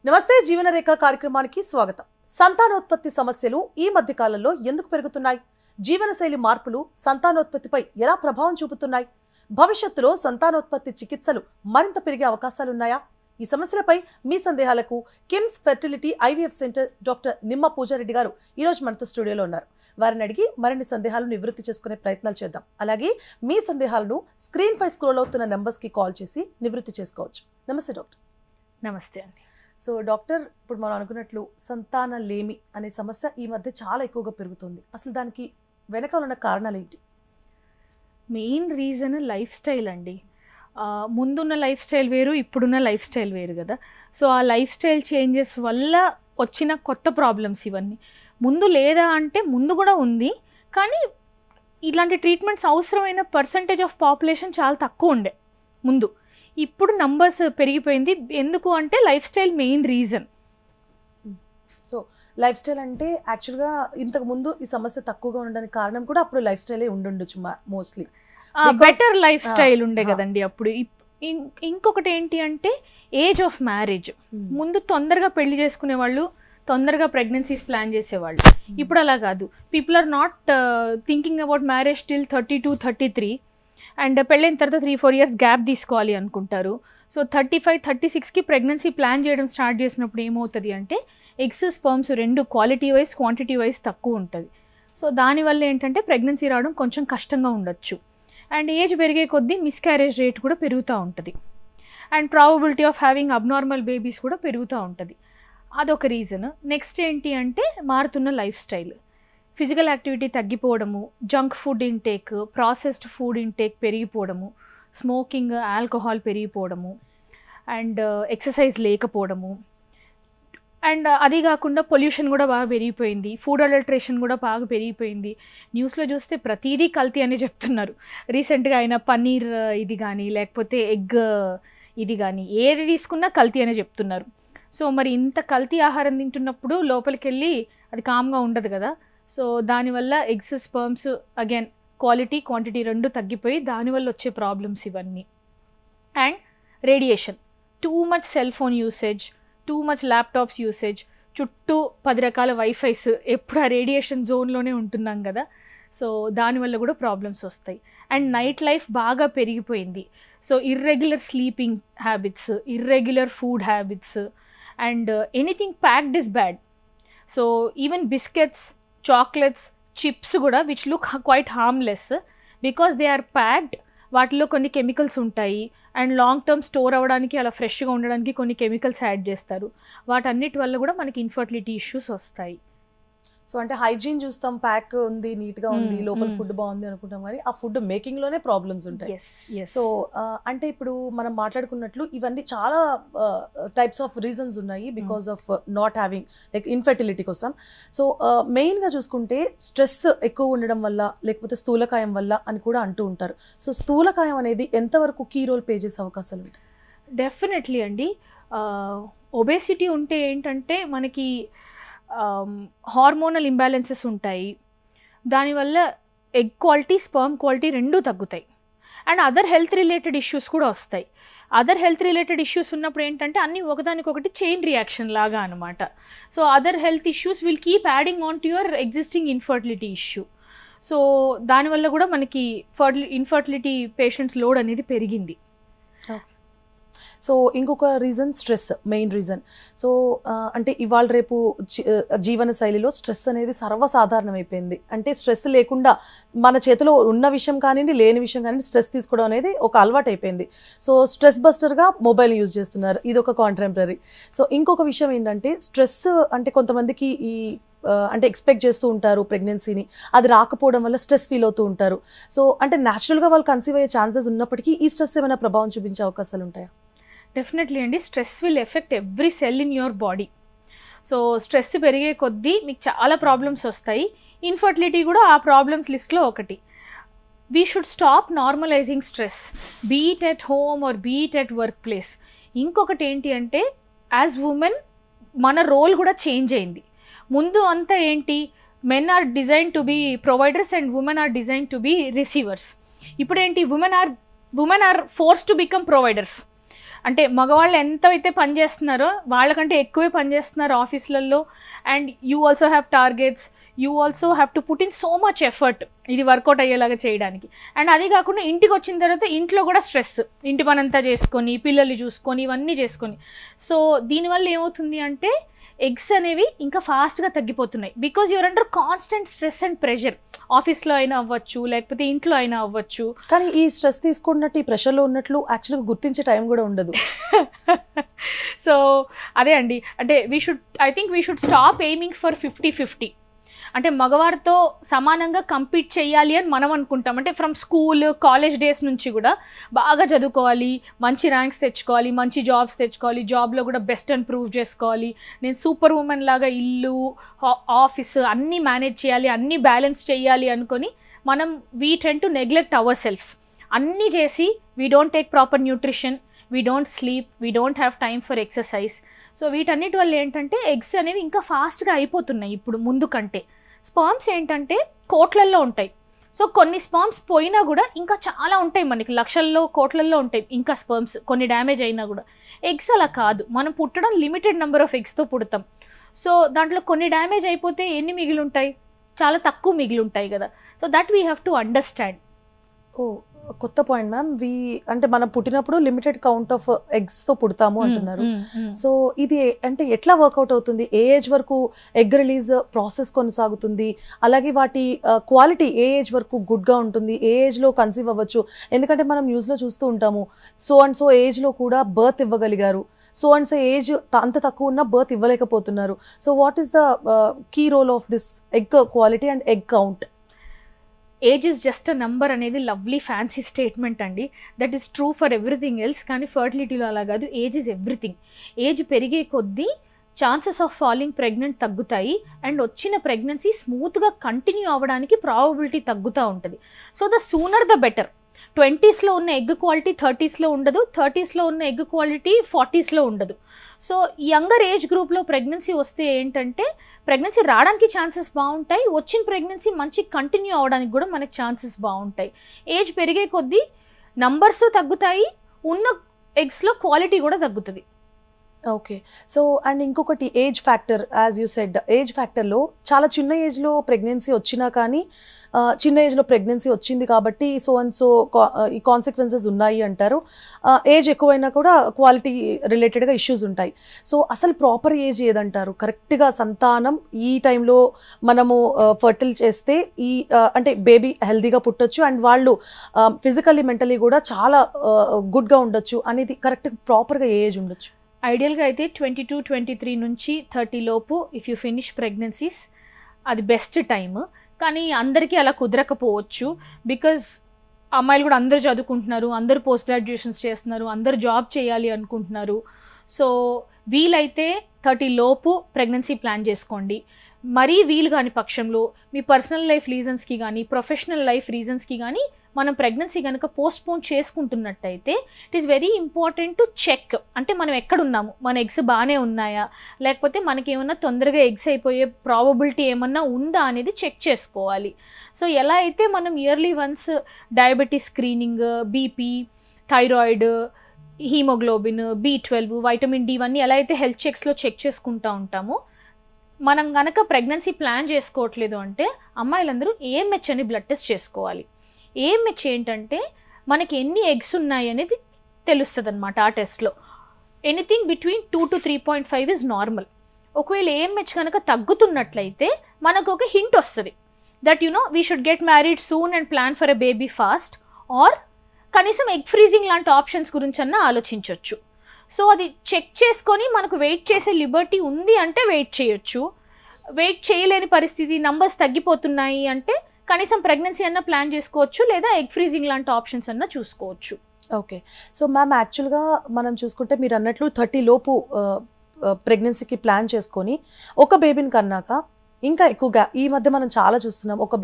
నమస్తే జీవనరేఖ కార్యక్రమానికి స్వాగతం. సంతానోత్పత్తి సమస్యలు ఈ మధ్య కాలంలో ఎందుకు పెరుగుతున్నాయి? జీవనశైలి మార్పులు సంతానోత్పత్తిపై ఎలా ప్రభావం చూపుతున్నాయి? భవిష్యత్తులో సంతానోత్పత్తి చికిత్సలు మరింత పెరిగే అవకాశాలున్నాయా? ఈ సమస్యలపై మీ సందేహాలకు KIMS fertility IVF centre doctor నిమ్మ పూజారెడ్డి గారు ఈరోజు మనతో స్టూడియోలో ఉన్నారు. వారిని అడిగి మరిన్ని సందేహాలను నివృత్తి చేసుకునే ప్రయత్నాలు చేద్దాం. అలాగే మీ సందేహాలను స్క్రీన్ పై స్క్రోల్ అవుతున్న నెంబర్స్కి కాల్ చేసి నివృత్తి చేసుకోవచ్చు. నమస్తే డాక్టర్. నమస్తే అండి. సో డాక్టర్, ఇప్పుడు మనం అనుకున్నట్లు సంతాన లేమి అనే సమస్య ఈ మధ్య చాలా ఎక్కువగా పెరుగుతుంది. అసలు దానికి వెనకాల ఉన్న కారణాలు ఏంటి? మెయిన్ రీజన్ లైఫ్ స్టైల్ అండి. ముందున్న లైఫ్ స్టైల్ వేరు, ఇప్పుడున్న లైఫ్ స్టైల్ వేరు కదా. సో ఆ లైఫ్ స్టైల్ చేంజెస్ వల్ల వచ్చిన కొత్త ప్రాబ్లమ్స్ ఇవన్నీ. ముందు లేదా అంటే ముందు కూడా ఉంది, కానీ ఇలాంటి ట్రీట్మెంట్స్ అవసరమైన పర్సంటేజ్ ఆఫ్ పాపులేషన్ చాలా తక్కువ ఉండే ముందు. ఇప్పుడు నంబర్స్ పెరిగిపోయింది. ఎందుకు అంటే life style main reason. So life style అంటే యాక్చువల్గా ఇంతకు ముందు ఈ సమస్య తక్కువగా ఉండడానికి కారణం కూడా అప్పుడు లైఫ్ స్టైలే ఉండుండొచ్చు మోస్ట్లీ. బెటర్ లైఫ్ స్టైల్ ఉండే కదండి అప్పుడు. ఇంకొకటి ఏంటి అంటే ఏజ్ ఆఫ్ మ్యారేజ్. ముందు తొందరగా పెళ్లి చేసుకునే వాళ్ళు, తొందరగా ప్రెగ్నెన్సీస్ ప్లాన్ చేసేవాళ్ళు. ఇప్పుడు అలా కాదు. People are not thinking about marriage till 32, 33 and పెళ్ళైన తర్వాత 3-4 years గ్యాప్ తీసుకోవాలి అనుకుంటారు. సో 35, 36కి ప్రెగ్నెన్సీ ప్లాన్ చేయడం స్టార్ట్ చేసినప్పుడు ఏమవుతుంది అంటే ఎగ్స్ స్పర్మ్స్ రెండు క్వాలిటీ వైజ్ క్వాంటిటీ వైజ్ తక్కువ ఉంటుంది. సో దానివల్ల ఏంటంటే ప్రెగ్నెన్సీ రావడం కొంచెం కష్టంగా ఉండొచ్చు. అండ్ ఏజ్ పెరిగే కొద్దీ మిస్క్యారేజ్ రేట్ కూడా పెరుగుతూ ఉంటుంది. And probability of having abnormal babies కూడా పెరుగుతూ ఉంటుంది. అదొక రీజన్. నెక్స్ట్ ఏంటి అంటే మారుతున్న లైఫ్ స్టైల్. ఫిజికల్ యాక్టివిటీ తగ్గిపోవడము, junk food intake, processed food intake పెరిగిపోవడము, స్మోకింగ్, ఆల్కహాల్ పెరిగిపోవడము, అండ్ ఎక్సర్సైజ్ లేకపోవడము, అండ్ అది కాకుండా పొల్యూషన్ కూడా బాగా పెరిగిపోయింది. ఫుడ్ అడల్ట్రేషన్ కూడా బాగా పెరిగిపోయింది. న్యూస్లో చూస్తే ప్రతిదీ కల్తీ అని చెప్తున్నారు. రీసెంట్గా అయిన పన్నీర్ ఇది కానీ లేకపోతే ఎగ్ ఇది కానీ ఏది తీసుకున్నా కల్తీ అనే చెప్తున్నారు. సో మరి ఇంత కల్తీ ఆహారం తింటున్నప్పుడు లోపలికి వెళ్ళి అది కామ్గా ఉండదు కదా. సో దానివల్ల eggs sperms again quality quantity రెండు తగ్గిపోయి దానివల్ల వచ్చే ప్రాబ్లమ్స్ ఇవన్నీ. And radiation, too much cell phone usage, too much laptops usage, చుట్టూ 10 రకాల వైఫైస్, ఎప్పుడు ఆ రేడియేషన్ జోన్లోనే ఉంటున్నాం కదా. సో దానివల్ల కూడా ప్రాబ్లమ్స్ వస్తాయి. అండ్ నైట్ లైఫ్ బాగా పెరిగిపోయింది. So irregular sleeping habits, irregular food habits, and anything packed is bad. So even biscuits, chocolates, chips కూడా which look quite harmless because they are packed. వాటిలో కొన్ని కెమికల్స్ ఉంటాయి and long term store అవ్వడానికి, అలా ఫ్రెష్గా ఉండడానికి కొన్ని కెమికల్స్ యాడ్ చేస్తారు. వాటన్నిటి వల్ల కూడా మనకి ఇన్ఫర్టిలిటీ ఇష్యూస్ వస్తాయి. సో అంటే హైజీన్ చూస్తాం, ప్యాక్ ఉంది, నీట్గా ఉంది, లోపల ఫుడ్ బాగుంది అనుకుంటాం, కానీ ఆ ఫుడ్ మేకింగ్లోనే ప్రాబ్లమ్స్ ఉంటాయి. సో అంటే ఇప్పుడు మనం మాట్లాడుకున్నట్లు ఇవన్నీ చాలా టైప్స్ ఆఫ్ రీజన్స్ ఉన్నాయి because of not having like infertility కోసం. సో మెయిన్గా చూసుకుంటే స్ట్రెస్ ఎక్కువ ఉండడం వల్ల లేకపోతే స్థూలకాయం వల్ల అని కూడా అంటూ ఉంటారు. సో స్థూలకాయం అనేది ఎంతవరకు కీ రోల్ ప్లే చేసే అవకాశాలు ఉంటాయి? డెఫినెట్లీ అండి. ఒబేసిటీ ఉంటే ఏంటంటే మనకి హార్మోనల్ ఇంబ్యాలెన్సెస్ ఉంటాయి. దానివల్ల ఎగ్ క్వాలిటీ, స్పర్మ్ క్వాలిటీ రెండూ తగ్గుతాయి. And other health related issues కూడా వస్తాయి. అదర్ హెల్త్ రిలేటెడ్ ఇష్యూస్ ఉన్నప్పుడు ఏంటంటే అన్నీ ఒకదానికొకటి చైన్ రియాక్షన్ లాగా అనమాట. So other health issues will keep adding on to your existing infertility issue. So దానివల్ల కూడా మనకి ఇన్ఫర్టిలిటీ పేషెంట్స్ లోడ్ అనేది పెరిగింది. సో ఇంకొక reason stress, main reason. So అంటే ఇవాళ రేపు జీవన శైలిలో స్ట్రెస్ అనేది సర్వసాధారణం అయిపోయింది. అంటే స్ట్రెస్ లేకుండా మన చేతిలో ఉన్న విషయం కానివ్వండి, లేని విషయం కానివ్వండి, స్ట్రెస్ తీసుకోవడం అనేది ఒక అలవాటు అయిపోయింది. సో స్ట్రెస్ బస్టర్గా మొబైల్ యూజ్ చేస్తున్నారు, ఇది ఒక కాంటెంపరీ. సో ఇంకొక విషయం ఏంటంటే స్ట్రెస్ అంటే కొంతమందికి ఈ అంటే ఎక్స్పెక్ట్ చేస్తూ ఉంటారు ప్రెగ్నెన్సీని, అది రాకపోవడం వల్ల స్ట్రెస్ ఫీల్ అవుతూ ఉంటారు. సో అంటే న్యాచురల్గా వాళ్ళు కన్సీవ్ అయ్యే ఛాన్సెస్ ఉన్నప్పటికీ ఈ స్ట్రెస్ ఏమైనా ప్రభావం చూపించే అవకాశాలు ఉంటాయా? డెఫినెట్లీ అండి. Stress will effect every cell in your body. So stress పెరిగే కొద్దీ మీకు చాలా ప్రాబ్లమ్స్ వస్తాయి. ఇన్ఫర్టిలిటీ కూడా ఆ ప్రాబ్లమ్స్ లిస్ట్లో ఒకటి. We should stop normalising stress, be it at home or be it at workplace. ఇంకొకటి ఏంటి అంటే యాజ్ ఉమెన్ మన రోల్ కూడా చేంజ్ అయింది. ముందు అంతా ఏంటి, men are design to be providers and women are design to be receivers. ఇప్పుడు ఏంటి, women are force to become providers. అంటే మగవాళ్ళు ఎంత అయితే పని చేస్తున్నారో వాళ్ళకంటే ఎక్కువే పని చేస్తున్నారు ఆఫీసులలో. And you also have targets, you also have to put in so much effort ఇది వర్కౌట్ అయ్యేలాగా చేయడానికి. అండ్ అది కాకుండా ఇంటికి వచ్చిన తర్వాత ఇంట్లో కూడా స్ట్రెస్, ఇంటి పనంతా చేసుకొని పిల్లల్ని చూసుకొని ఇవన్నీ చేసుకొని. సో దీనివల్ల ఏమవుతుంది అంటే ఎగ్స్ అనేవి ఇంకా ఫాస్ట్గా తగ్గిపోతున్నాయి. Because you're under constant stress and pressure. ఆఫీస్లో అయినా అవ్వచ్చు, లేకపోతే ఇంట్లో అయినా అవ్వచ్చు. కానీ ఈ స్ట్రెస్ తీసుకున్నట్టు ఈ ప్రెషర్లో ఉన్నట్లు యాక్చువల్గా గుర్తించే టైం కూడా ఉండదు. సో అదే అండి, అంటే I think we should stop aiming for 50-50. అంటే మగవారితో సమానంగా కంపీట్ చేయాలి అని మనం అనుకుంటాం. అంటే ఫ్రమ్ స్కూల్ కాలేజ్ డేస్ నుంచి కూడా బాగా చదువుకోవాలి, మంచి ర్యాంక్స్ తెచ్చుకోవాలి, మంచి జాబ్స్ తెచ్చుకోవాలి, జాబ్లో కూడా బెస్ట్ అని ప్రూవ్ చేసుకోవాలి, నేను సూపర్ ఉమెన్ లాగా ఇల్లు ఆఫీస్ అన్నీ మేనేజ్ చేయాలి, అన్నీ బ్యాలెన్స్ చేయాలి అనుకొని మనం we tend to neglect ourselves. అన్నీ చేసి we don't take proper nutrition, we don't sleep, we don't have time for exercise. So వీటన్నిటి వల్ల ఏంటంటే ఎగ్స్ అనేవి ఇంకా ఫాస్ట్గా అయిపోతున్నాయి ఇప్పుడు ముందు కంటే. స్పర్మ్స్ ఏంటంటే కోట్లల్లో ఉంటాయి. సో కొన్ని స్పర్మ్స్ పోయినా కూడా ఇంకా చాలా ఉంటాయి, మనకి లక్షల్లో కోట్లల్లో ఉంటాయి ఇంకా స్పర్మ్స్, కొన్ని డ్యామేజ్ అయినా కూడా. ఎగ్స్ అలా కాదు, మనం పుట్టడం లిమిటెడ్ నెంబర్ ఆఫ్ ఎగ్స్తో పుడతాం. సో దాంట్లో కొన్ని డ్యామేజ్ అయిపోతే ఎన్ని మిగిలి ఉంటాయి, చాలా తక్కువ మిగిలి ఉంటాయి కదా. So that we have to understand. ఓ కొత్త పాయింట్ మ్యామ్. అంటే మనం పుట్టినప్పుడు లిమిటెడ్ కౌంట్ ఆఫ్ ఎగ్స్తో పుడతాము అంటున్నారు. సో ఇది అంటే ఎట్లా వర్కౌట్ అవుతుంది? ఏ ఏజ్ వరకు ఎగ్ రిలీజ్ ప్రాసెస్ కొనసాగుతుంది? అలాగే వాటి క్వాలిటీ ఏ ఏజ్ వరకు గుడ్గా ఉంటుంది? ఏ ఏజ్లో కన్సీవ్ అవ్వచ్చు? ఎందుకంటే మనం న్యూస్లో చూస్తూ ఉంటాము, సో అండ్ సో ఏజ్లో కూడా బర్త్ ఇవ్వగలిగారు, సో అండ్ సో ఏజ్ అంత తక్కువ ఉన్న బర్త్ ఇవ్వలేకపోతున్నారు. So what is the key role of this egg quality and egg count? Age is just a number అనేది లవ్లీ ఫ్యాన్సీ స్టేట్మెంట్ అండి. That is true for everything else. కానీ ఫర్టిలిటీలో అలా కాదు, ఏజ్ ఇస్ ఎవ్రీథింగ్. ఏజ్ పెరిగే కొద్దీ chances of falling pregnant తగ్గుతాయి, and వచ్చిన ప్రెగ్నెన్సీ స్మూత్గా కంటిన్యూ అవ్వడానికి ప్రాబబిలిటీ తగ్గుతూ ఉంటుంది. So the sooner the better. 20స్లో ఉన్న ఎగ్ క్వాలిటీ 30స్లో ఉండదు, 30స్లో ఉన్న ఎగ్ క్వాలిటీ 40స్లో ఉండదు. సో యంగర్ ఏజ్ గ్రూప్లో ప్రెగ్నెన్సీ వస్తే ఏంటంటే ప్రెగ్నెన్సీ రావడానికి ఛాన్సెస్ బాగుంటాయి, వచ్చిన ప్రెగ్నెన్సీ మంచి కంటిన్యూ అవ్వడానికి కూడా మనకి ఛాన్సెస్ బాగుంటాయి. ఏజ్ పెరిగే కొద్దీ నంబర్స్ తగ్గుతాయి, ఉన్న ఎగ్స్లో క్వాలిటీ కూడా తగ్గుతుంది. ఓకే. సో అండ్ ఇంకొకటి age factor, as you said, age ఫ్యాక్టర్లో చాలా చిన్న ఏజ్లో ప్రెగ్నెన్సీ వచ్చినా కానీ చిన్న ఏజ్లో ప్రెగ్నెన్సీ వచ్చింది కాబట్టి సో అండ్ సో ఈ కాన్సిక్వెన్సెస్ ఉన్నాయి అంటారు. ఏజ్ ఎక్కువైనా కూడా క్వాలిటీ రిలేటెడ్గా ఇష్యూస్ ఉంటాయి. సో అసలు ప్రాపర్ ఏజ్ ఏదంటారు? కరెక్ట్గా సంతానం ఈ టైంలో మనము ఫర్టిల్ చేస్తే ఈ అంటే బేబీ హెల్తీగా పుట్టొచ్చు అండ్ వాళ్ళు ఫిజికల్లీ మెంటలీ కూడా చాలా గుడ్గా ఉండొచ్చు అనేది కరెక్ట్ ప్రాపర్గా ఏ ఏజ్ ఉండొచ్చు? ఐడియల్గా అయితే 22-23 నుంచి 30 లోపు ఇఫ్ యూ ఫినిష్ ప్రెగ్నెన్సీస్ అది బెస్ట్ టైమ్. కానీ అందరికీ అలా కుదరకపోవచ్చు, బికాజ్ అమ్మాయిలు కూడా అందరూ చదువుకుంటున్నారు, అందరూ పోస్ట్ గ్రాడ్యుయేషన్స్ చేస్తున్నారు, అందరూ జాబ్ చేయాలి అనుకుంటున్నారు. సో వీలైతే 30 లోపు ప్రెగ్నెన్సీ ప్లాన్ చేసుకోండి. మరీ వీలు కాని పక్షంలో మీ పర్సనల్ లైఫ్ రీజన్స్కి కానీ ప్రొఫెషనల్ లైఫ్ రీజన్స్కి కానీ మనం ప్రెగ్నెన్సీ కనుక పోస్ట్పోన్ చేసుకుంటున్నట్టయితే it is very important to check. అంటే మనం ఎక్కడున్నాము, మన ఎగ్స్ బాగానే ఉన్నాయా, లేకపోతే మనకి ఏమన్నా తొందరగా ఎగ్స్ అయిపోయే ప్రాబబిలిటీ ఏమన్నా ఉందా అనేది చెక్ చేసుకోవాలి. సో ఎలా అయితే మనం yearly once diabetes screening, BP, thyroid, haemoglobin, B12, vitamin D ఇవన్నీ ఎలా అయితే హెల్త్ చెక్స్లో చెక్ చేసుకుంటూ ఉంటామో, మనం కనుక ప్రెగ్నెన్సీ ప్లాన్ చేసుకోవట్లేదు అంటే అమ్మాయిలందరూ AMH అని బ్లడ్ టెస్ట్ చేసుకోవాలి. AMH ఏంటంటే మనకి ఎన్ని ఎగ్స్ ఉన్నాయి అనేది తెలుస్తుంది అనమాట. ఆ టెస్ట్లో anything between 2 to 3.5 is normal. ఒకవేళ AMH కనుక తగ్గుతున్నట్లయితే మనకు ఒక హింట్ వస్తుంది that we should get married soon and plan for a baby fast, or కనీసం ఎగ్ ఫ్రీజింగ్ లాంటి ఆప్షన్స్ గురించి అన్నా ఆలోచించవచ్చు. సో అది చెక్ చేసుకొని మనకు వెయిట్ చేసే లిబర్టీ ఉంది అంటే వెయిట్ చేయొచ్చు. వెయిట్ చేయలేని పరిస్థితి, నంబర్స్ తగ్గిపోతున్నాయి అంటే కనీసం ప్రెగ్నెన్సీ అన్న ప్లాన్ చేసుకోవచ్చు, లేదా ఎగ్ ఫ్రీజింగ్ లాంటి ఆప్షన్స్ అన్న చూసుకోవచ్చు. ఓకే. సో మ్యామ్ యాక్చువల్గా మనం చూసుకుంటే మీరు అన్నట్లు 30 లోపు ప్రెగ్నెన్సీకి ప్లాన్ చేసుకొని ఒక బేబీని కన్నాక ఇంకా ఎక్కువగా ఈ మధ్య మనం చాలా చూస్తున్నాం, ఒక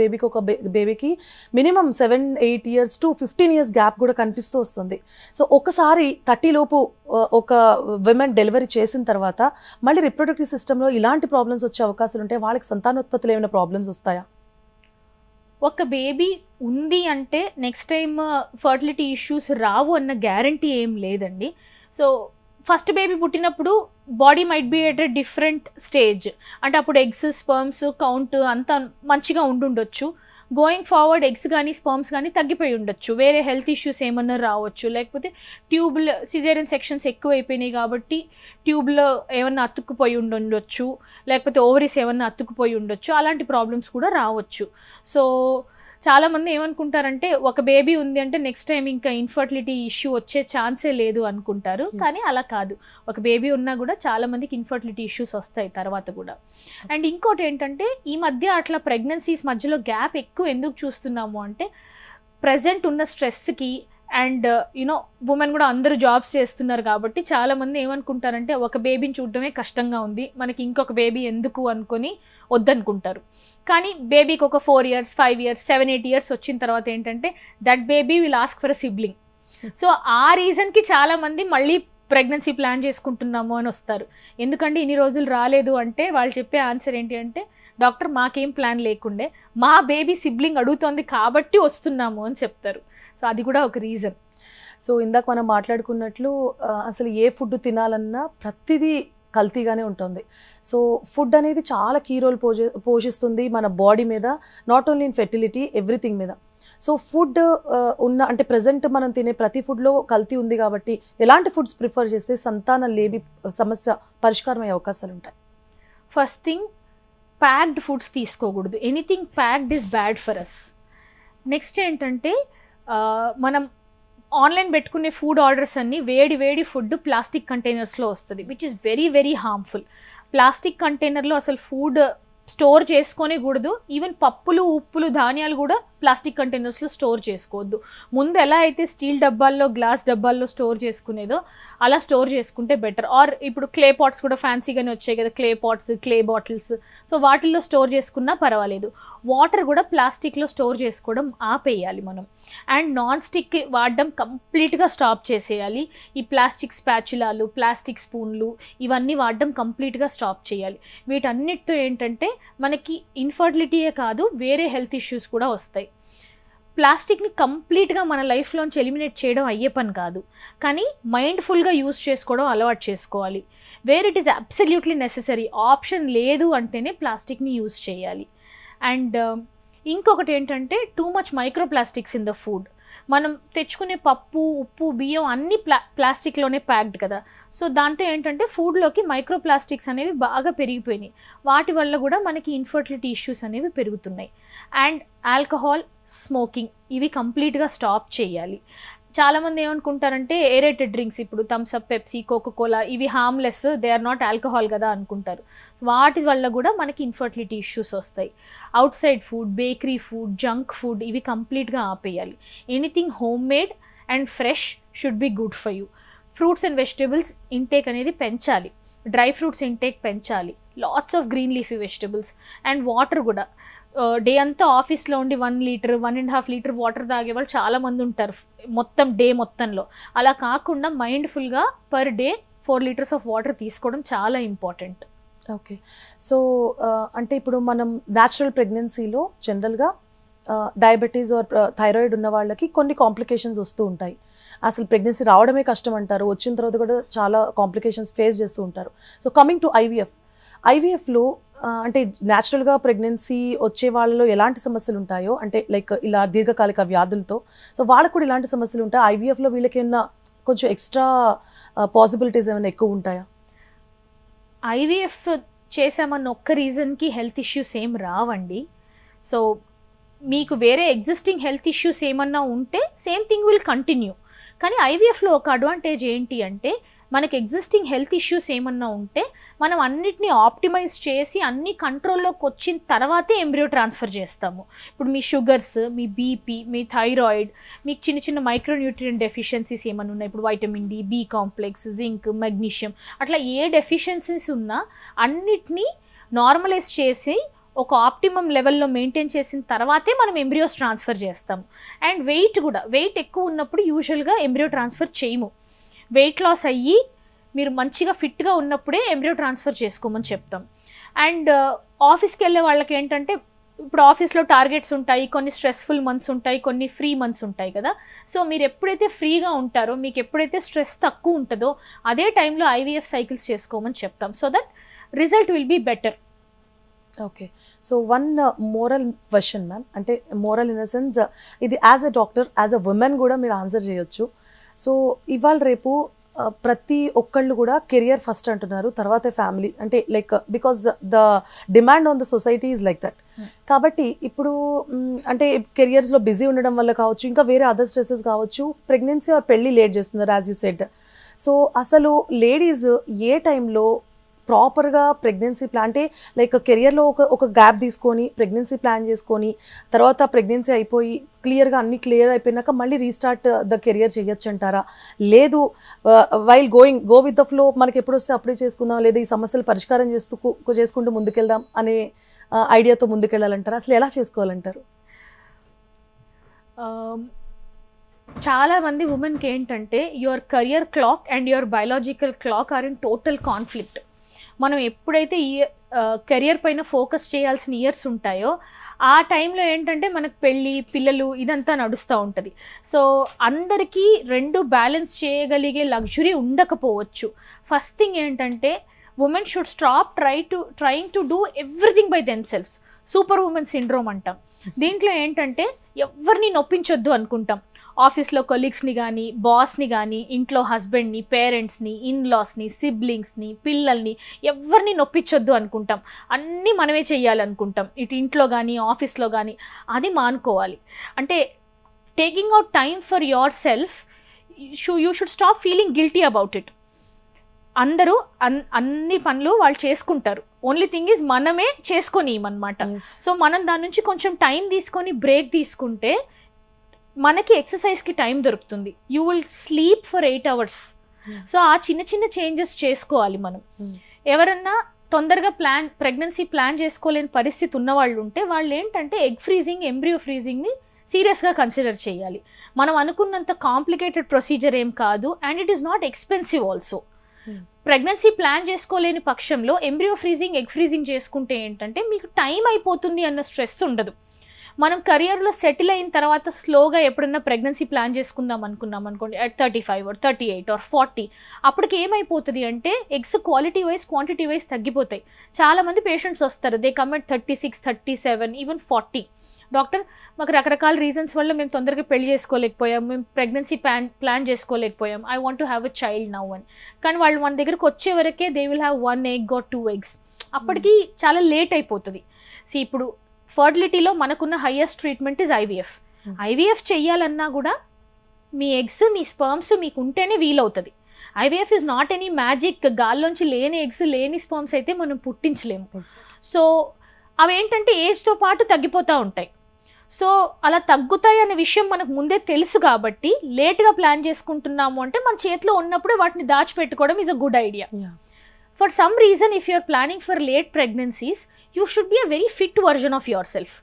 బేబీకి minimum 7-8 years to 15 years gap కూడా కనిపిస్తూ వస్తుంది. సో ఒకసారి 30 లోపు ఒక విమెన్ డెలివరీ చేసిన తర్వాత మళ్ళీ రిప్రొడక్టివ్ సిస్టంలో ఇలాంటి ప్రాబ్లమ్స్ వచ్చే అవకాశాలు ఉంటాయి. వాళ్ళకి సంతానోత్పత్తిలో ఏమైనా ప్రాబ్లమ్స్ వస్తాయా? ఒక బేబీ ఉంది అంటే నెక్స్ట్ టైం ఫర్టిలిటీ ఇష్యూస్ రావు అన్న గ్యారంటీ ఏం లేదండి. సో ఫస్ట్ బేబీ పుట్టినప్పుడు body might be at a different stage, అంటే అప్పుడు ఎగ్స్ స్పర్మ్స్ కౌంట్ అంతా మంచిగా ఉండుండొచ్చు. గోయింగ్ ఫార్వర్డ్ ఎగ్స్ కానీ స్పర్మ్స్ కానీ తగ్గిపోయి ఉండొచ్చు, వేరే హెల్త్ ఇష్యూస్ ఏమన్నా రావచ్చు, లేకపోతే ట్యూబ్లో సిజేరియన్ సెక్షన్స్ ఎక్కువైపోయినాయి కాబట్టి ట్యూబ్లో ఏమన్నా అతుక్కుపోయి ఉండొచ్చు, లేకపోతే ఓవరీస్ ఏమన్నా అతుక్కుపోయి ఉండొచ్చు, అలాంటి ప్రాబ్లమ్స్ కూడా రావచ్చు. సో చాలామంది ఏమనుకుంటారంటే ఒక బేబీ ఉంది అంటే నెక్స్ట్ టైం ఇంకా ఇన్ఫర్టిలిటీ ఇష్యూ వచ్చే ఛాన్సే లేదు అనుకుంటారు, కానీ అలా కాదు. ఒక బేబీ ఉన్నా కూడా చాలా మందికి ఇన్ఫర్టిలిటీ ఇష్యూస్ వస్తాయి తర్వాత కూడా. అండ్ ఇంకోటి ఏంటంటే ఈ మధ్య అట్లా ప్రెగ్నెన్సీస్ మధ్యలో గ్యాప్ ఎక్కువ ఎందుకు చూస్తున్నాము అంటే ప్రజెంట్ ఉన్న స్ట్రెస్కి అండ్ యూనో ఉమెన్ కూడా అందరూ జాబ్స్ చేస్తున్నారు కాబట్టి చాలామంది ఏమనుకుంటారంటే ఒక బేబీని చూడడమే కష్టంగా ఉంది, మనకి ఇంకొక బేబీ ఎందుకు అనుకొని వద్దనుకుంటారు. కానీ బేబీకి ఒక 4 years 5 years 7 8 years వచ్చిన తర్వాత ఏంటంటే that baby will ask for a sibling. So ఆ రీజన్కి చాలామంది మళ్ళీ ప్రెగ్నెన్సీ ప్లాన్ చేసుకుంటున్నాము అని వస్తారు. ఎందుకంటే ఇన్ని రోజులు రాలేదు అంటే వాళ్ళు చెప్పే ఆన్సర్ ఏంటి అంటే డాక్టర్ మాకేం ప్లాన్ లేకుండే, మా బేబీ సిబ్లింగ్ అడుగుతోంది కాబట్టి వస్తున్నాము అని చెప్తారు. సో అది కూడా ఒక రీజన్. సో ఇందాక మనం మాట్లాడుకున్నట్లు అసలు ఏ ఫుడ్ తినాలన్నా ప్రతిదీ కల్తీగానే ఉంటుంది. సో ఫుడ్ అనేది చాలా కీ రోల్ పోషిస్తుంది మన బాడీ మీద, not only in fertility everything మీద. సో ఫుడ్ ఉన్న అంటే ప్రజెంట్ మనం తినే ప్రతి ఫుడ్లో కల్తీ ఉంది కాబట్టి ఎలాంటి ఫుడ్స్ ప్రిఫర్ చేస్తే సంతాన లేమి సమస్య పరిష్కారం అయ్యే అవకాశాలు ఉంటాయి? ఫస్ట్ థింగ్, ప్యాక్డ్ ఫుడ్స్ తీసుకోకూడదు. Anything packed is bad for us. Next ఏంటంటే మనం ఆన్లైన్ పెట్టుకునే ఫుడ్ ఆర్డర్స్ అన్నీ వేడి ఫుడ్ ప్లాస్టిక్ కంటైనర్స్లో వస్తుంది, which is very very harmful. Plastic కంటైనర్లో అసలు ఫుడ్ స్టోర్ చేసుకొనే కూడదు. ఈవెన్ పప్పులు ఉప్పులు ధాన్యాలు కూడా ప్లాస్టిక్ కంటైనర్స్లో స్టోర్ చేసుకోవద్దు. ముందు ఎలా అయితే స్టీల్ డబ్బాల్లో గ్లాస్ డబ్బాల్లో స్టోర్ చేసుకునేదో అలా స్టోర్ చేసుకుంటే బెటర్. ఆర్ ఇప్పుడు క్లే పాట్స్ కూడా ఫ్యాన్సీగానే వచ్చాయి కదా, clay pots clay bottles, so వాటిల్లో స్టోర్ చేసుకున్నా పర్వాలేదు. వాటర్ కూడా ప్లాస్టిక్లో స్టోర్ చేసుకోవడం ఆపేయాలి మనం. అండ్ నాన్ స్టిక్ వాడడం కంప్లీట్గా స్టాప్ చేసేయాలి. ఈ ప్లాస్టిక్ స్పాచులాలు ప్లాస్టిక్ స్పూన్లు ఇవన్నీ వాడడం కంప్లీట్గా స్టాప్ చేయాలి. వీటన్నిటితో ఏంటంటే మనకి ఇన్ఫర్టిలిటీయే కాదు వేరే హెల్త్ ఇష్యూస్ కూడా వస్తాయి. ప్లాస్టిక్ని కంప్లీట్గా మన లైఫ్లోంచి ఎలిమినేట్ చేయడం అయ్యే పని కాదు, కానీ మైండ్ఫుల్గా యూస్ చేసుకోవడం అలవాటు చేసుకోవాలి. Where it is absolutely necessary, option లేదు అంటేనే ప్లాస్టిక్ని యూస్ చేయాలి. అండ్ ఇంకొకటి ఏంటంటే too much microplastics in the food. మనం తెచ్చుకునే పప్పు ఉప్పు బియ్యం అన్నీ ప్లాస్టిక్లోనే ప్యాక్డ్ కదా, సో దాంతో ఏంటంటే ఫుడ్లోకి మైక్రో ప్లాస్టిక్స్ అనేవి బాగా పెరిగిపోయినాయి. వాటి వల్ల కూడా మనకి ఇన్ఫర్టిలిటీ ఇష్యూస్ అనేవి పెరుగుతున్నాయి. అండ్ ఆల్కహాల్ స్మోకింగ్ ఇవి కంప్లీట్గా స్టాప్ చేయాలి. చాలామంది ఏమనుకుంటారంటే ఏరేటెడ్ డ్రింక్స్, ఇప్పుడు థమ్స్అప్ పెప్సీ కోకోకోలా ఇవి harmless, they are not alcohol కదా అనుకుంటారు. సో వాటి వల్ల కూడా మనకి ఇన్ఫర్టిలిటీ ఇష్యూస్ వస్తాయి. Outside food, bakery food, junk food ఇవి కంప్లీట్గా ఆపేయాలి. Anything homemade and fresh should be good for you. Fruits and vegetables intake అనేది పెంచాలి. డ్రై ఫ్రూట్స్ ఇంటేక్ పెంచాలి. Lots of green leafy vegetables. And water కూడా day అంతా ఆఫీస్లో ఉండి 1 లీటర్ 1.5 లీటర్ వాటర్ తాగేవాళ్ళు చాలామంది ఉంటారు మొత్తం డే మొత్తంలో. అలా కాకుండా మైండ్ఫుల్గా per day 4 liters of water తీసుకోవడం చాలా ఇంపార్టెంట్. ఓకే. సో అంటే ఇప్పుడు మనం న్యాచురల్ ప్రెగ్నెన్సీలో జనరల్గా డయాబెటీస్ ఆర్ థైరాయిడ్ ఉన్న వాళ్ళకి కొన్ని కాంప్లికేషన్స్ వస్తూ ఉంటాయి. అసలు ప్రెగ్నెన్సీ రావడమే కష్టం అంటారు, వచ్చిన తర్వాత కూడా చాలా కాంప్లికేషన్స్ ఫేస్ చేస్తూ ఉంటారు. సో కమింగ్ టు ఐవీఎఫ్లో అంటే న్యాచురల్గా ప్రెగ్నెన్సీ వచ్చే వాళ్ళలో ఎలాంటి సమస్యలు ఉంటాయో, అంటే లైక్ ఇలా దీర్ఘకాలిక వ్యాధులతో, సో వాళ్ళకు కూడా ఇలాంటి సమస్యలు ఉంటాయి. ఐవీఎఫ్లో వీళ్ళకి ఏమన్నా కొంచెం ఎక్స్ట్రా పాసిబిలిటీస్ ఏమైనా ఎక్కువ ఉంటాయా? ఐవీఎఫ్ చేసామన్న ఒక్క రీజన్కి హెల్త్ ఇష్యూస్ ఏం రావండి. సో మీకు వేరే ఎగ్జిస్టింగ్ హెల్త్ ఇష్యూస్ ఏమన్నా ఉంటే సేమ్ థింగ్ విల్ కంటిన్యూ. కానీ ఐవీఎఫ్లో ఒక అడ్వాంటేజ్ ఏంటి అంటే మనకి ఎగ్జిస్టింగ్ హెల్త్ ఇష్యూస్ ఏమన్నా ఉంటే మనం అన్నిటినీ ఆప్టిమైజ్ చేసి అన్ని కంట్రోల్లోకి వచ్చిన తర్వాతే ఎంబ్రియో ట్రాన్స్ఫర్ చేస్తాము. ఇప్పుడు మీ షుగర్స్, మీ బీపీ, మీ థైరాయిడ్, మీకు చిన్న చిన్న మైక్రోన్యూట్రియంట్ డెఫిషియన్సీస్ ఏమైనా ఉన్నాయి, ఇప్పుడు vitamin D, B complex, zinc, magnesium, అట్లా ఏ డెఫిషియన్సీస్ ఉన్నా అన్నిటినీ నార్మలైజ్ చేసి ఒక ఆప్టిమమ్ లెవెల్లో మెయింటైన్ చేసిన తర్వాతే మనం ఎంబ్రియోస్ ట్రాన్స్ఫర్ చేస్తాము. అండ్ వెయిట్ ఎక్కువ ఉన్నప్పుడు యూజువల్గా ఎంబ్రియో ట్రాన్స్ఫర్ చేయము. వెయిట్ లాస్ అయ్యి మీరు మంచిగా ఫిట్గా ఉన్నప్పుడే ఎంబ్రియో ట్రాన్స్ఫర్ చేసుకోమని చెప్తాం. అండ్ ఆఫీస్కి వెళ్ళే వాళ్ళకి ఏంటంటే ఇప్పుడు ఆఫీస్లో టార్గెట్స్ ఉంటాయి, కొన్ని స్ట్రెస్ఫుల్ మంత్స్ ఉంటాయి, కొన్ని ఫ్రీ మంత్స్ ఉంటాయి కదా. సో మీరు ఎప్పుడైతే ఫ్రీగా ఉంటారో, మీకు ఎప్పుడైతే స్ట్రెస్ తక్కువ ఉంటుందో అదే టైంలో ఐవీఎఫ్ సైకిల్స్ చేసుకోమని చెప్తాం, so that result will be better. Okay, so one moral question ma'am, అంటే మోరల్ ఇన్ ద సెన్స్ ఇది as a doctor, as a women కూడా మీరు ఆన్సర్ చేయొచ్చు. సో ఇవాళ రేపు ప్రతి ఒక్కళ్ళు కూడా కెరియర్ ఫస్ట్ అంటున్నారు, తర్వాతే ఫ్యామిలీ, అంటే like because the demand on the society is like that. కాబట్టి ఇప్పుడు అంటే కెరియర్స్లో బిజీ ఉండడం వల్ల కావచ్చు, ఇంకా వేరే అదర్ స్ట్రెసెస్ కావచ్చు, ప్రెగ్నెన్సీ ఆర్ పెళ్ళి లేట్ చేస్తున్నారు యాజ్ యూ సెడ్. సో అసలు లేడీస్ ఏ టైంలో ప్రాపర్గా ప్రెగ్నెన్సీ ప్లాన్, అంటే లైక్ కెరియర్లో ఒక గ్యాప్ తీసుకొని ప్రెగ్నెన్సీ ప్లాన్ చేసుకొని తర్వాత ప్రెగ్నెన్సీ అయిపోయి క్లియర్గా అన్ని క్లియర్ అయిపోయినాక మళ్ళీ రీస్టార్ట్ ద కెరియర్ చేయొచ్చు అంటారా? లేదు while go with the flow, మనకి ఎప్పుడు వస్తే అప్పుడే చేసుకుందాం, లేదా ఈ సమస్యలు పరిష్కారం చేసుకుంటూ ముందుకెళ్దాం అనే ఐడియాతో ముందుకెళ్ళాలంటారా? అసలు ఎలా చేసుకోవాలంటారు? చాలా మంది ఉమెన్కి ఏంటంటే your career clock and your biological clock are in total conflict. మనం ఎప్పుడైతే ఈ కెరియర్ పైన ఫోకస్ చేయాల్సిన ఇయర్స్ ఉంటాయో ఆ టైంలో ఏంటంటే మనకు పెళ్ళి, పిల్లలు ఇదంతా నడుస్తూ ఉంటుంది. సో అందరికీ రెండు బ్యాలెన్స్ చేయగలిగే లగ్జరీ ఉండకపోవచ్చు. ఫస్ట్ థింగ్ ఏంటంటే women should stop trying to do everything by themselves. Super women syndrome అంటాం. దీంట్లో ఏంటంటే ఎవరిని నొప్పించొద్దు అనుకుంటాం. ఆఫీస్లో కొలీగ్స్ని కానీ, బాస్ని కానీ, ఇంట్లో హస్బెండ్ని, పేరెంట్స్ని, ఇన్లాస్ని, సిబ్లింగ్స్ని, పిల్లల్ని ఎవరిని నొప్పించొద్దు అనుకుంటాం. అన్నీ మనమే చెయ్యాలనుకుంటాం, ఇటు ఇంట్లో కానీ ఆఫీస్లో కానీ. అది మానుకోవాలి. అంటే taking out time for your self, you should stop feeling guilty about it. అందరూ అన్ని పనులు వాళ్ళు చేసుకుంటారు, ఓన్లీ థింగ్ ఈజ్ మనమే చేసుకోనియమన్నమాట. సో మనం దాని నుంచి కొంచెం టైం తీసుకొని బ్రేక్ తీసుకుంటే మనకి ఎక్సర్సైజ్కి టైం దొరుకుతుంది. You will sleep for 8 hours. So ఆ చిన్న చిన్న చేంజెస్ చేసుకోవాలి మనం. ఎవరన్నా తొందరగా ప్రెగ్నెన్సీ ప్లాన్ చేసుకోలేని పరిస్థితి ఉన్నవాళ్ళు ఉంటే వాళ్ళు ఏంటంటే ఎగ్ ఫ్రీజింగ్, ఎంబ్రియో ఫ్రీజింగ్ని సీరియస్గా కన్సిడర్ చేయాలి. మనం అనుకున్నంత కాంప్లికేటెడ్ ప్రొసీజర్ ఏం కాదు, and it is not expensive also. Pregnancy plan చేసుకోలేని పక్షంలో ఎంబ్రియో ఫ్రీజింగ్, ఎగ్ ఫ్రీజింగ్ చేసుకుంటే ఏంటంటే మీకు టైం అయిపోతుంది అన్న స్ట్రెస్ ఉండదు. మనం కెరియర్లో సెటిల్ అయిన తర్వాత స్లోగా ఎప్పుడన్నా ప్రెగ్నెన్సీ ప్లాన్ చేసుకుందాం అనుకున్నాం అనుకోండి, at 35 or 38 or 40, అప్పటికి ఏమైపోతుంది అంటే eggs quality wise, quantity wise తగ్గిపోతాయి. చాలామంది పేషెంట్స్ వస్తారు, they come at 36, 37, even 40. Doctor మాకు రకరకాల రీజన్స్ వల్ల మేము తొందరగా పెళ్లి చేసుకోలేకపోయాం, మేము ప్రెగ్నెన్సీ ప్లాన్ చేసుకోలేకపోయాం, I want to have a child now అని. కానీ వాళ్ళు మన దగ్గరకు వచ్చే వరకే they will have 1 egg or 2 eggs. అప్పటికి చాలా లేట్ అయిపోతుంది. ఇప్పుడు ఫర్టిలిటీలో మనకున్న highest treatment is IVF. IVF చెయ్యాలన్నా కూడా మీ ఎగ్స్, మీ స్పర్మ్స్ మీకు ఉంటేనే వీలవుతుంది. IVF is not any magic. గాల్లోంచి లేని ఎగ్స్, లేని స్పర్మ్స్ అయితే మనం పుట్టించలేము. సో అవి ఏంటంటే ఏజ్తో పాటు తగ్గిపోతూ ఉంటాయి. సో అలా తగ్గుతాయి అనే విషయం మనకు ముందే తెలుసు కాబట్టి లేట్గా ప్లాన్ చేసుకుంటున్నాము అంటే మన చేతిలో ఉన్నప్పుడే వాటిని దాచిపెట్టుకోవడం is a good idea. For some reason if you are planning for late pregnancies, you should be a very fit version of yourself.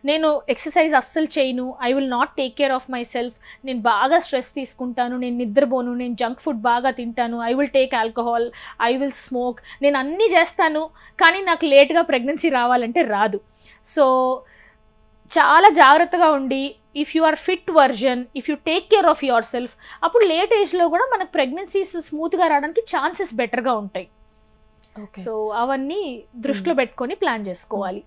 నేను ఎక్సర్సైజ్ అస్సలు చేయను, I will not take care of myself, నేను బాగా stress తీసుకుంటాను, నేను నిద్రపోను, నేను junk food బాగా తింటాను, I will take alcohol, I will smoke, నేను అన్నీ చేస్తాను కానీ నాకు లేట్గా ప్రెగ్నెన్సీ రావాలంటే రాదు. సో చాలా జాగ్రత్తగా ఉండి if you are fit version, if you take care of yourself, అప్పుడు లేట్ ఏజ్లో కూడా మనకు ప్రెగ్నెన్సీస్ స్మూత్గా రావడానికి ఛాన్సెస్ బెటర్గా ఉంటాయి. సో అవన్నీ దృష్టిలో పెట్టుకొని ప్లాన్ చేసుకోవాలి.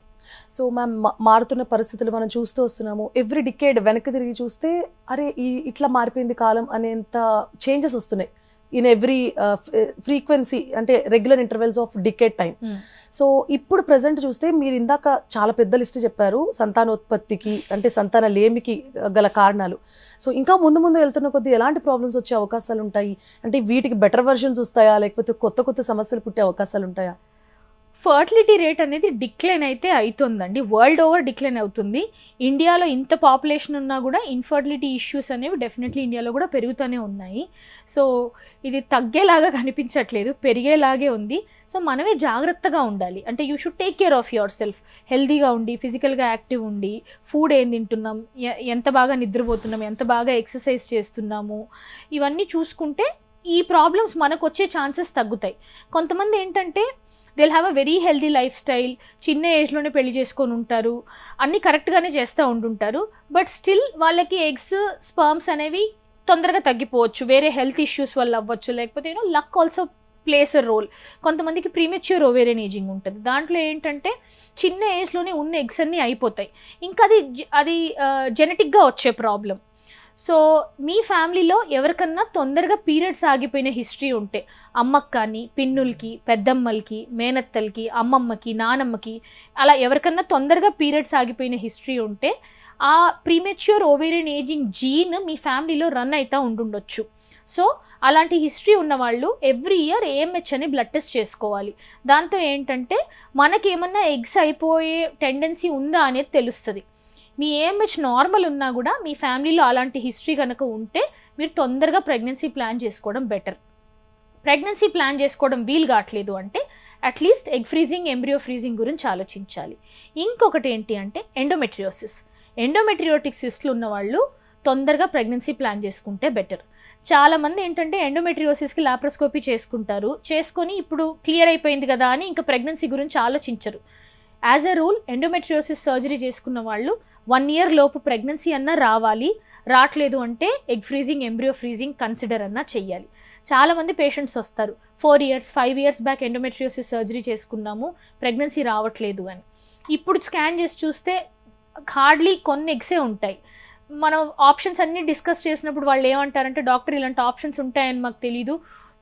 సో మ్యామ్, మారుతున్న పరిస్థితులు మనం చూస్తూ వస్తున్నాము. ఎవ్రీ డికేడ్ వెనక్కి తిరిగి చూస్తే అరే ఇట్లా మారిపోయింది కాలం అనేంత చేంజెస్ వస్తున్నాయి ఇన్ ఎవ్రీ ఫ్రీక్వెన్సీ, అంటే regular intervals of decade time. So ఇప్పుడు ప్రజెంట్ చూస్తే మీరు ఇందాక చాలా పెద్ద లిస్ట్ చెప్పారు సంతానోత్పత్తికి, అంటే సంతాన లేమికి గల కారణాలు. సో ఇంకా ముందు ముందు వెళ్తున్న కొద్దీ ఎలాంటి ప్రాబ్లమ్స్ వచ్చే అవకాశాలు ఉంటాయి? అంటే వీటికి బెటర్ వర్షన్స్ వస్తాయా, లేకపోతే కొత్త కొత్త సమస్యలు పుట్టే అవకాశాలు ఉంటాయా? ఫర్టిలిటీ రేట్ అనేది డిక్లైన్ అయితే అవుతుందండి, వరల్డ్ ఓవర్ డిక్లైన్ అవుతుంది. ఇండియాలో ఇంత పాపులేషన్ ఉన్నా కూడా ఇన్ఫర్టిలిటీ ఇష్యూస్ అనేవి డెఫినెట్లీ ఇండియాలో కూడా పెరుగుతూనే ఉన్నాయి. సో ఇది తగ్గేలాగా కనిపించట్లేదు, పెరిగేలాగే ఉంది. సో మనమే జాగ్రత్తగా ఉండాలి. అంటే you should take care of your self, హెల్తీగా ఉండి, ఫిజికల్గా యాక్టివ్ ఉండి, ఫుడ్ ఏం తింటున్నాం, ఎంత బాగా నిద్రపోతున్నాం, ఎంత బాగా ఎక్సర్సైజ్ చేస్తున్నాము, ఇవన్నీ చూసుకుంటే ఈ ప్రాబ్లమ్స్ మనకు వచ్చే ఛాన్సెస్ తగ్గుతాయి. కొంతమంది ఏంటంటే they'll have a very healthy lifestyle, చిన్న ఏజ్లోనే పెళ్లి చేసుకొని ఉంటారు, అన్నీ కరెక్ట్గానే చేస్తూ ఉంటుంటారు. బట్ స్టిల్ వాళ్ళకి ఎగ్స్ స్పర్మ్స్ అనేవి తొందరగా తగ్గిపోవచ్చు, వేరే హెల్త్ ఇష్యూస్ వల్ల అవ్వచ్చు, లేకపోతే luck also plays a role. కొంతమందికి ప్రీమెచ్యూర్ ఓవేరియన్ ఏజింగ్ ఉంటుంది, దాంట్లో ఏంటంటే చిన్న ఏజ్లోనే ఉన్న ఎగ్స్ అన్నీ అయిపోతాయి. ఇంకా అది జెనెటిక్గా వచ్చే ప్రాబ్లం. సో మీ ఫ్యామిలీలో ఎవరికన్నా తొందరగా పీరియడ్స్ ఆగిపోయిన హిస్టరీ ఉంటే, అమ్మకి కానీ, పిన్నులకి, పెద్దమ్మలకి, మేనత్తలకి, అమ్మమ్మకి, నానమ్మకి, అలా ఎవరికన్నా తొందరగా పీరియడ్స్ ఆగిపోయిన హిస్టరీ ఉంటే ఆ ప్రీమెచ్యూర్ ఓవేరియన్ ఏజింగ్ జీన్ మీ ఫ్యామిలీలో రన్ అవుతూ ఉండుండొచ్చు. సో అలాంటి హిస్టరీ ఉన్న వాళ్ళు ఎవ్రీ ఇయర్ ఏఎంహెచ్ అని బ్లడ్ టెస్ట్ చేసుకోవాలి. దాంతో ఏంటంటే మనకేమన్నా ఎగ్స్ అయిపోయే టెండెన్సీ ఉందా అనేది తెలుస్తుంది. మీ ఏఎంహెచ్ నార్మల్ ఉన్నా కూడా మీ ఫ్యామిలీలో అలాంటి హిస్టరీ కనుక ఉంటే మీరు తొందరగా ప్రెగ్నెన్సీ ప్లాన్ చేసుకోవడం బెటర్. ప్రెగ్నెన్సీ ప్లాన్ చేసుకోవడం వీలు కావట్లేదు అంటే at least egg freezing, embryo freezing గురించి ఆలోచించాలి. ఇంకొకటి ఏంటి అంటే ఎండోమెట్రియోసిస్. ఎండోమెట్రియోటిక్ సిస్ట్లు ఉన్న వాళ్ళు తొందరగా ప్రెగ్నెన్సీ ప్లాన్ చేసుకుంటే బెటర్. చాలామంది ఏంటంటే ఎండోమెట్రియోసిస్కి లాప్రోస్కోపీ చేసుకొని ఇప్పుడు క్లియర్ అయిపోయింది కదా అని ఇంకా ప్రెగ్నెన్సీ గురించి ఆలోచించరు. As a rule endometriosis surgery చేసుకున్న వాళ్ళు 1 year లోపు ప్రెగ్నెన్సీ అన్నా రావాలి, రావట్లేదు అంటే egg freezing, embryo freezing consider అన్నా చెయ్యాలి. చాలామంది పేషెంట్స్ వస్తారు 4 years, 5 years back endometriosis surgery చేసుకున్నాము, ప్రెగ్నెన్సీ రావట్లేదు అని. ఇప్పుడు స్కాన్ చేసి చూస్తే హార్డ్లీ కొన్ని ఎగ్సే ఉంటాయి. మనం ఆప్షన్స్ అన్నీ డిస్కస్ చేసినప్పుడు వాళ్ళు ఏమంటారంటే, డాక్టర్ ఇలాంటి ఆప్షన్స్ ఉంటాయని మాకు తెలీదు,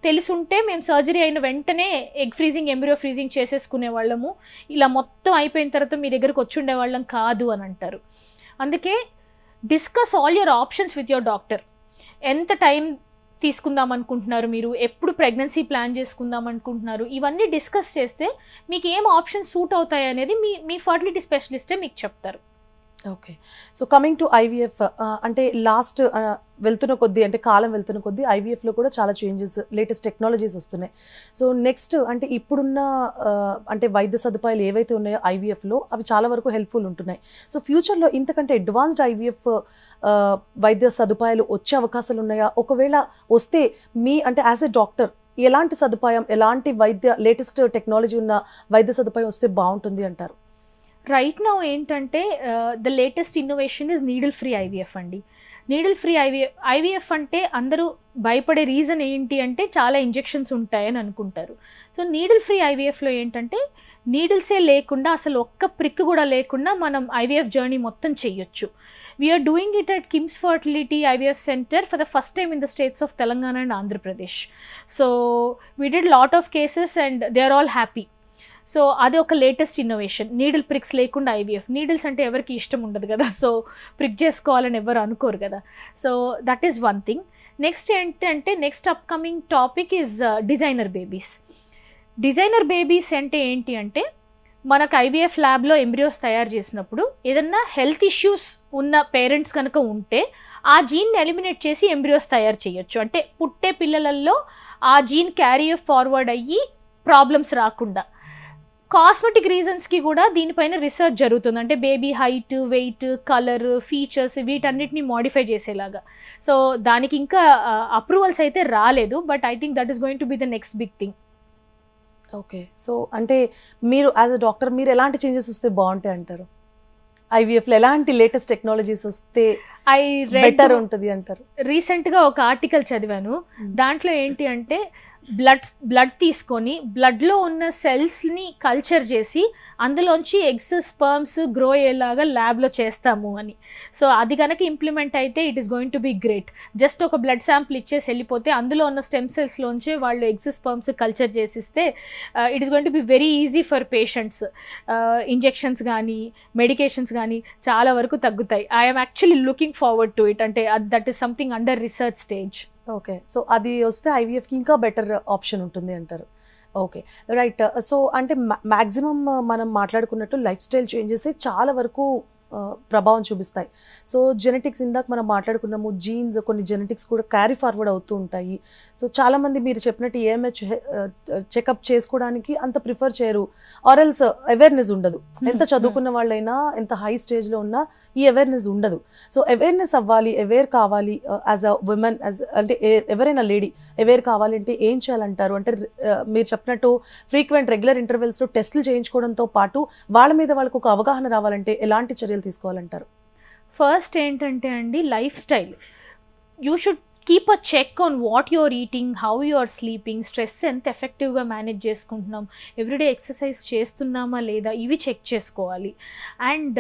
తెలుసుంటే మేము సర్జరీ అయిన వెంటనే ఎగ్ ఫ్రీజింగ్, ఎంబ్రియో ఫ్రీజింగ్ చేసేసుకునే వాళ్ళము, ఇలా మొత్తం అయిపోయిన తర్వాత మీ దగ్గరకు వచ్చి ఉండేవాళ్ళం కాదు అని అంటారు. అందుకే discuss all your options with your doctor. ఎంత టైం తీసుకుందాం అనుకుంటున్నారు మీరు, ఎప్పుడు ప్రెగ్నెన్సీ ప్లాన్ చేసుకుందాం అనుకుంటున్నారు, ఇవన్నీ డిస్కస్ చేస్తే మీకు ఏం ఆప్షన్స్ సూట్ అవుతాయి అనేది మీ ఫర్టిలిటీ స్పెషలిస్టే మీకు చెప్తారు. Okay. So coming to IVF, అంటే లాస్ట్ వెళ్తున్న కొద్దీ, అంటే కాలం వెళ్తున్న కొద్దీ ఐవీఎఫ్లో కూడా చాలా చేంజెస్, లేటెస్ట్ టెక్నాలజీస్ వస్తున్నాయి. సో నెక్స్ట్ అంటే ఇప్పుడున్న అంటే వైద్య సదుపాయాలు ఏవైతే ఉన్నాయో ఐవీఎఫ్లో అవి చాలా వరకు హెల్ప్ఫుల్ ఉంటున్నాయి. సో ఫ్యూచర్లో ఇంతకంటే అడ్వాన్స్డ్ ఐవీఎఫ్ వైద్య సదుపాయాలు వచ్చే అవకాశాలు ఉన్నాయా? ఒకవేళ వస్తే అంటే యాజ్ ఎ డాక్టర్ ఎలాంటి సదుపాయం, ఎలాంటి లేటెస్ట్ టెక్నాలజీ ఉన్న వైద్య సదుపాయం వస్తే బాగుంటుంది అంటారు? రైట్ నౌ ఏంటంటే the latest innovation is needle free IVF అండి. నీడిల్ ఫ్రీ ఐవీఎఫ్ అంటే అందరూ భయపడే రీజన్ ఏంటి అంటే చాలా ఇంజెక్షన్స్ ఉంటాయని అనుకుంటారు. సో నీడిల్ ఫ్రీ ఐవీఎఫ్లో ఏంటంటే నీడిల్సే లేకుండా, అసలు ఒక్క ప్రిక్ కూడా లేకుండా మనం ఐవీఎఫ్ జర్నీ మొత్తం చేయొచ్చు. We are doing it at KIMS fertility IVF centre for the first time in the states of Telangana and Andhra Pradesh. So we did lot of cases and they are all happy. So అది ఒక latest innovation, needle prix లేకుండా IVF. Needles అంటే ఎవరికి ఇష్టం ఉండదు కదా, so prick చేసుకోవాలని ఎవరు అనుకోరు కదా. So that is one thing. Next ఏంటంటే next upcoming topic is designer babies. Designer babies అంటే ఏంటి అంటే మనకు ఐవీఎఫ్ ల్యాబ్లో ఎంబ్రియోస్ తయారు చేసినప్పుడు ఏదన్నా హెల్త్ ఇష్యూస్ ఉన్న పేరెంట్స్ కనుక ఉంటే ఆ జీన్ని ఎలిమినేట్ చేసి ఎంబ్రియోస్ తయారు చేయొచ్చు. అంటే పుట్టే పిల్లలలో ఆ జీన్ క్యారీ ఫార్వర్డ్ అయ్యి ప్రాబ్లమ్స్ రాకుండా. కాస్మెటిక్ రీజన్స్కి కూడా దీనిపైన రీసెర్చ్ జరుగుతుంది, అంటే baby height, weight, colour, features వీటన్నిటిని మాడిఫై చేసేలాగా. సో దానికి ఇంకా అప్రూవల్స్ అయితే రాలేదు, but I think that is going to be the next big thing. Okay. So అంటే మీరు యాజ్ అ డాక్టర్ మీరు ఎలాంటి చేంజెస్ వస్తే బాగుంటాయి అంటారు? ఐవీఎఫ్లో ఎలాంటి లేటెస్ట్ టెక్నాలజీస్ వస్తే బెటర్ ఉంటుంది అంటారు? రీసెంట్గా ఒక ఆర్టికల్ చదివాను, దాంట్లో ఏంటి అంటే బ్లడ్ తీసుకొని బ్లడ్లో ఉన్న సెల్స్ని కల్చర్ చేసి అందులోంచి ఎగ్స్, స్పర్మ్స్ గ్రో అయ్యేలాగా ల్యాబ్లో చేస్తాము అని. సో అది కనుక ఇంప్లిమెంట్ అయితే it is going to be great. Just ఒక బ్లడ్ శాంపుల్ ఇచ్చేసి వెళ్ళిపోతే అందులో ఉన్న స్టెమ్ సెల్స్లోంచే వాళ్ళు ఎగ్స్, స్పర్మ్స్ కల్చర్ చేసిస్తే it is going to be very easy for patients. Injections కానీ మెడికేషన్స్ కానీ చాలా వరకు తగ్గుతాయి. I'm actually looking forward to it. అంటే that is something under research stage. Okay. So అది వస్తే ఐవీఎఫ్కి ఇంకా బెటర్ ఆప్షన్ ఉంటుంది అంటారు. Okay, right. సో అంటే మ్యాక్సిమం మనం మాట్లాడుకున్నట్టు లైఫ్ స్టైల్ చేంజెస్ చాలా వరకు ప్రభావం చూపిస్తాయి. సో జెనెటిక్స్ ఇందాక మనం మాట్లాడుకున్నాము, జీన్స్ కొన్ని జెనెటిక్స్ కూడా క్యారీ ఫార్వర్డ్ అవుతూ ఉంటాయి. సో చాలామంది మీరు చెప్పినట్టు ఏఎంహెచ్ చెకప్ చేసుకోవడానికి అంత ప్రిఫర్ చేయరు, ఆర్ఎల్స్ అవేర్నెస్ ఉండదు. ఎంత చదువుకున్న వాళ్ళైనా ఎంత హై స్టేజ్లో ఉన్నా ఈ అవేర్నెస్ ఉండదు. సో అవేర్నెస్ అవ్వాలి, అవేర్ కావాలి యాజ్ అ ఉమెన్, అంటే ఎవరైనా లేడీ అవేర్ కావాలి అంటే ఏం చేయాలంటారు? అంటే మీరు చెప్పినట్టు ఫ్రీక్వెంట్ రెగ్యులర్ ఇంటర్వెల్స్లో టెస్టులు చేయించుకోవడంతో పాటు వాళ్ళ మీద వాళ్ళకు ఒక అవగాహన రావాలంటే ఎలాంటి చర్యలు తీసుకోవాలంటారు? ఫస్ట్ ఏంటంటే అండి, lifestyle. You should keep a check on what your eating, how you are sleeping, stress ఎంత ఎఫెక్టివ్గా మేనేజ్ చేసుకుంటున్నాం, ఎవ్రీడే ఎక్సర్సైజ్ చేస్తున్నామా లేదా, ఇవి చెక్ చేసుకోవాలి. అండ్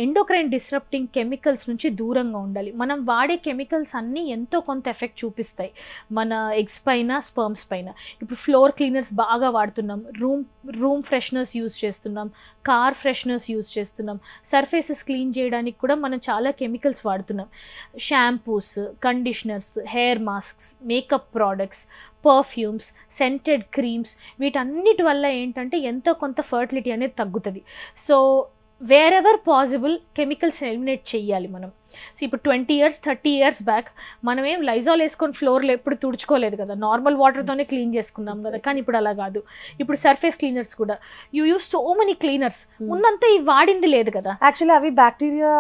ఎండోక్రైన్ డిస్రప్టింగ్ కెమికల్స్ నుంచి దూరంగా ఉండాలి. మనం వాడే కెమికల్స్ అన్నీ ఎంతో కొంత ఎఫెక్ట్ చూపిస్తాయి మన ఎగ్స్ పైన, స్పర్మ్స్ పైన. ఇప్పుడు ఫ్లోర్ క్లీనర్స్ బాగా వాడుతున్నాం, రూమ్ ఫ్రెషనర్స్ యూజ్ చేస్తున్నాం, కార్ ఫ్రెషనర్స్ యూజ్ చేస్తున్నాం, సర్ఫేసెస్ క్లీన్ చేయడానికి కూడా మనం చాలా కెమికల్స్ వాడుతున్నాం. Shampoos, conditioners, hair masks, makeup products, perfumes, scented creams, వీటన్నిటి వల్ల ఏంటంటే ఎంతో కొంత ఫర్టిలిటీ అనేది తగ్గుతుంది. So wherever possible chemicals eliminate చేయాలి మనం. సో ఇప్పుడు 20 years 30 years బ్యాక్ మనం ఏం లైజాల్ వేసుకొని ఫ్లోర్లో ఎప్పుడు తుడుచుకోలేదు కదా, నార్మల్ వాటర్తోనే క్లీన్ చేసుకున్నాం కదా. కానీ ఇప్పుడు అలా కాదు. ఇప్పుడు సర్ఫేస్ క్లీనర్స్ కూడా you use so many cleaners. ముందంతా ఈ వాడింది లేదు కదా. యాక్చువల్లీ అవి బ్యాక్టీరియా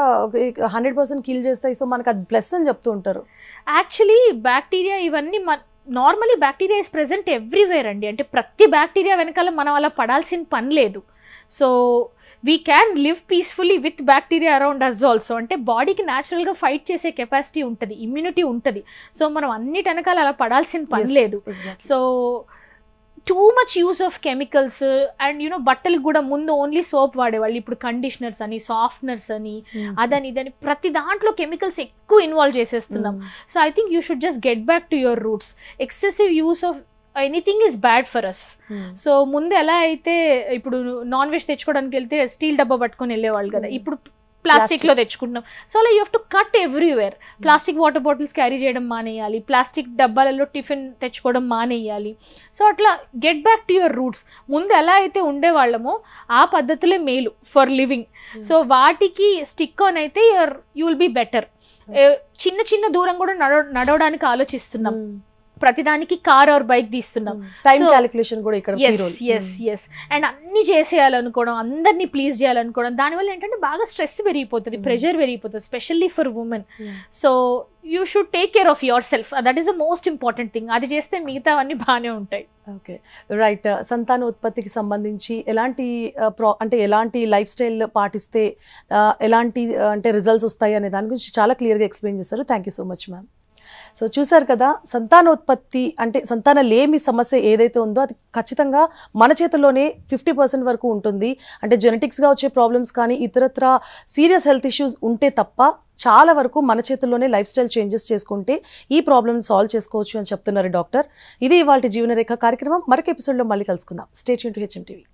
100% కిల్ చేస్తాయి. సో మనకు అది ప్లస్ అని చెప్తూ ఉంటారు. యాక్చువల్లీ బ్యాక్టీరియా ఇవన్నీ normally bacteria is present everywhere అండి. అంటే ప్రతి బ్యాక్టీరియా వెనకాల మనం అలా పడాల్సిన పని లేదు. So we can live peacefully with bacteria around us also. అంటే బాడీకి న్యాచురల్గా ఫైట్ చేసే కెపాసిటీ ఉంటుంది, ఇమ్యూనిటీ ఉంటుంది. సో మనం అన్నిటి వెనకాల అలా పడాల్సిన పని లేదు. So too much use of chemicals and బట్టలకు కూడా ముందు ఓన్లీ సోప్ వాడేవాళ్ళు, ఇప్పుడు కండిషనర్స్ అని, సాఫ్ట్నర్స్ అని, అదని ఇదని ప్రతి దాంట్లో కెమికల్స్ ఎక్కువ ఇన్వాల్వ్ చేసేస్తున్నాం. So I think you should just get back to your roots. Excessive use of anything is bad for us. So ముందు ఎలా అయితే ఇప్పుడు నాన్ వెజ్ తెచ్చుకోవడానికి వెళ్తే స్టీల్ డబ్బా పట్టుకొని వెళ్ళేవాళ్ళు కదా, ఇప్పుడు ప్లాస్టిక్లో తెచ్చుకుంటున్నాం. సో అలా you have to cut everywhere. Plastic water bottles carry చేయడం మానేయాలి, ప్లాస్టిక్ డబ్బాలలో టిఫిన్ తెచ్చుకోవడం మానేయాలి. సో అట్లా get back to your roots. ముందు ఎలా అయితే ఉండేవాళ్ళమో ఆ పద్ధతులే మేలు ఫర్ లివింగ్. సో వాటికి స్టిక్ ఆన్ అయితే యూ విల్ బీ బెటర్. చిన్న చిన్న దూరం కూడా నడవడానికి ఆలోచిస్తున్నాం, ప్రతిదానికి కార్ ఆర్ బైక్ తీస్తున్నాం. టైం క్యాలిక్యులేషన్ కూడా ఇక్కడ. ఎస్ అండ్ అన్ని చేసేయాలనుకోవడం, అందరినీ ప్లీజ్ చేయాలనుకోవడం, దానివల్ల ఏంటంటే బాగా స్ట్రెస్ పెరిగిపోతుంది, ప్రెషర్ పెరిగిపోతుంది, specially for women. So you should take care of your self. That is the most important thing. అది చేస్తే మిగతావన్నీ బాగానే ఉంటాయి. Okay, right. సంతానోత్పత్తికి సంబంధించి ఎలాంటి లైఫ్ స్టైల్ పాటిస్తే ఎలాంటి అంటే రిజల్ట్స్ వస్తాయి అనే దాని గురించి చాలా క్లియర్గా ఎక్స్ప్లెయిన్ చేశారు. Thank you so much ma'am. So చూసారు కదా, సంతానోత్పత్తి అంటే సంతాన లేమి సమస్య ఏదైతే ఉందో అది ఖచ్చితంగా మన చేతుల్లోనే 50% వరకు ఉంటుంది. అంటే జెనెటిక్స్గా వచ్చే ప్రాబ్లమ్స్ కానీ ఇతరత్ర సీరియస్ హెల్త్ ఇష్యూస్ ఉంటే తప్ప చాలా వరకు మన చేతుల్లోనే లైఫ్ స్టైల్ చేంజెస్ చేసుకుంటే ఈ ప్రాబ్లమ్ సాల్వ్ చేసుకోవచ్చు అని చెప్తున్నారు డాక్టర్. ఇది ఇవాళ జీవనరేఖ కార్యక్రమం. మరొక ఎపిసోడ్లో మళ్ళీ కలుసుకుందాం. Stay tune to HM TV.